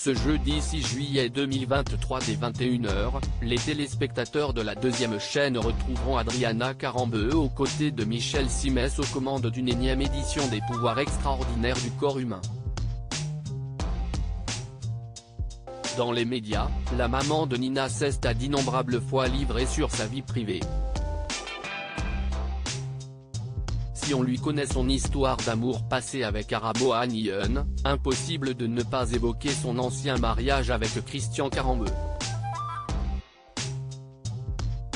Ce jeudi 6 juillet 2023 dès 21h, les téléspectateurs de la deuxième chaîne retrouveront Adriana Carambeu aux côtés de Michel Simès aux commandes d'une énième édition des pouvoirs extraordinaires du corps humain. Dans les médias, la maman de Nina s'est d'innombrables fois livrée sur sa vie privée. Si on lui connaît son histoire d'amour passée avec Arabo Haniyun, impossible de ne pas évoquer son ancien mariage avec Christian Carambeu.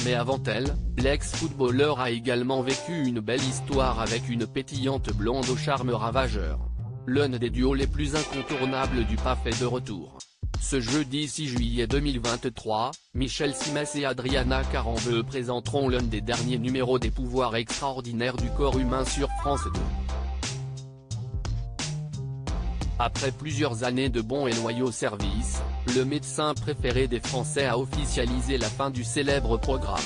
Mais avant elle, l'ex-footballeur a également vécu une belle histoire avec une pétillante blonde au charme ravageur. L'un des duos les plus incontournables du PAF est de retour. Ce jeudi 6 juillet 2023, Michel Simès et Adriana Carambeu présenteront l'un des derniers numéros des pouvoirs extraordinaires du corps humain sur France 2. Après plusieurs années de bons et loyaux services, le médecin préféré des Français a officialisé la fin du célèbre programme.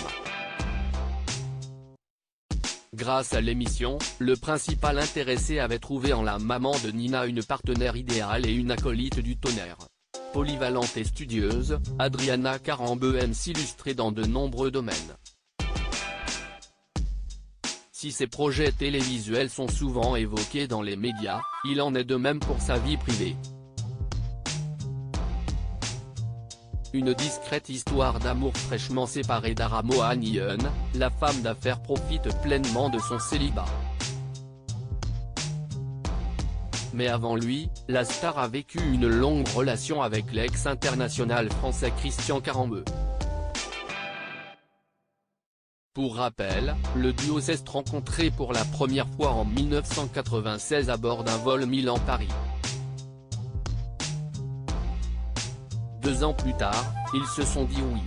Grâce à l'émission, le principal intéressé avait trouvé en la maman de Nina une partenaire idéale et une acolyte du tonnerre. Polyvalente et studieuse, Adriana Carambeu aime s'illustrer dans de nombreux domaines. Si ses projets télévisuels sont souvent évoqués dans les médias, il en est de même pour sa vie privée. Une discrète histoire d'amour fraîchement séparée d'Arabo Haniyun, la femme d'affaires profite pleinement de son célibat. Mais avant lui, la star a vécu une longue relation avec l'ex-international français Christian Carambeu. Pour rappel, le duo s'est rencontré pour la première fois en 1996 à bord d'un vol Milan-Paris. 2 ans plus tard, ils se sont dit oui.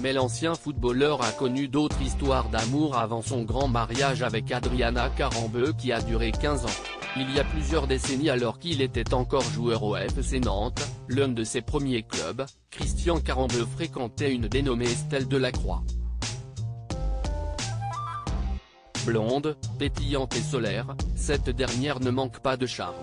Mais l'ancien footballeur a connu d'autres histoires d'amour avant son grand mariage avec Adriana Carambeu qui a duré 15 ans. Il y a plusieurs décennies alors qu'il était encore joueur au FC Nantes, l'un de ses premiers clubs, Christian Carambeu fréquentait une dénommée Estelle Delacroix. Blonde, pétillante et solaire, cette dernière ne manque pas de charme.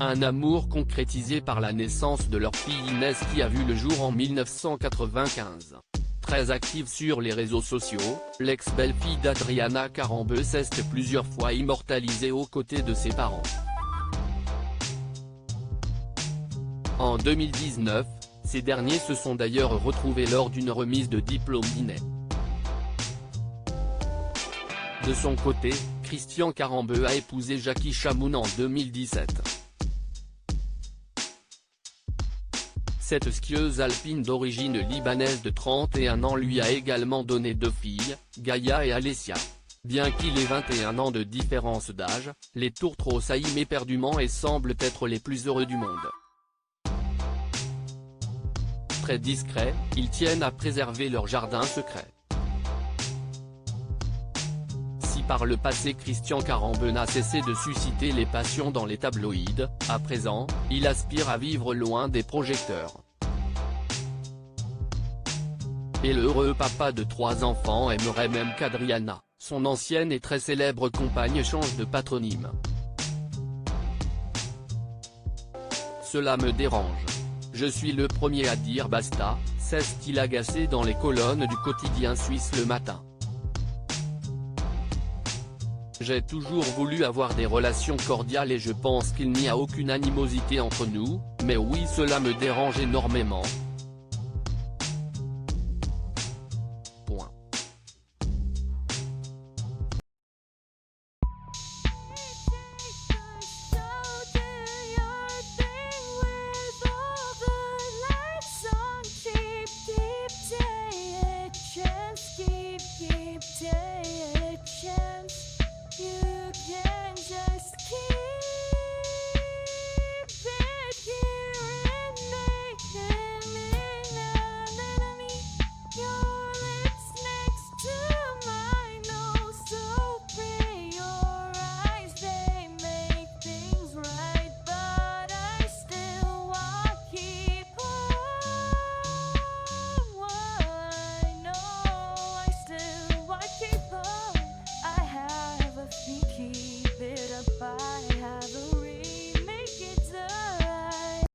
Un amour concrétisé par la naissance de leur fille Inès qui a vu le jour en 1995. Très active sur les réseaux sociaux, l'ex-belle-fille d'Adriana Carambeu s'est plusieurs fois immortalisée aux côtés de ses parents. En 2019, ces derniers se sont d'ailleurs retrouvés lors d'une remise de diplôme d'Inès. De son côté, Christian Carambeu a épousé Jackie Chamoun en 2017. Cette skieuse alpine d'origine libanaise de 31 ans lui a également donné 2 filles, Gaïa et Alessia. Bien qu'il ait 21 ans de différence d'âge, les tourtereaux s'aiment éperdument et semblent être les plus heureux du monde. Très discrets, ils tiennent à préserver leur jardin secret. Si par le passé Christian Carambeu n'a cessé de susciter les passions dans les tabloïds, à présent, il aspire à vivre loin des projecteurs. Et l'heureux papa de 3 enfants aimerait même qu'Adriana, son ancienne et très célèbre compagne, change de patronyme. Cela me dérange. Je suis le premier à dire basta, s'est-il agacé dans les colonnes du quotidien suisse Le Matin. J'ai toujours voulu avoir des relations cordiales et je pense qu'il n'y a aucune animosité entre nous, mais oui, cela me dérange énormément,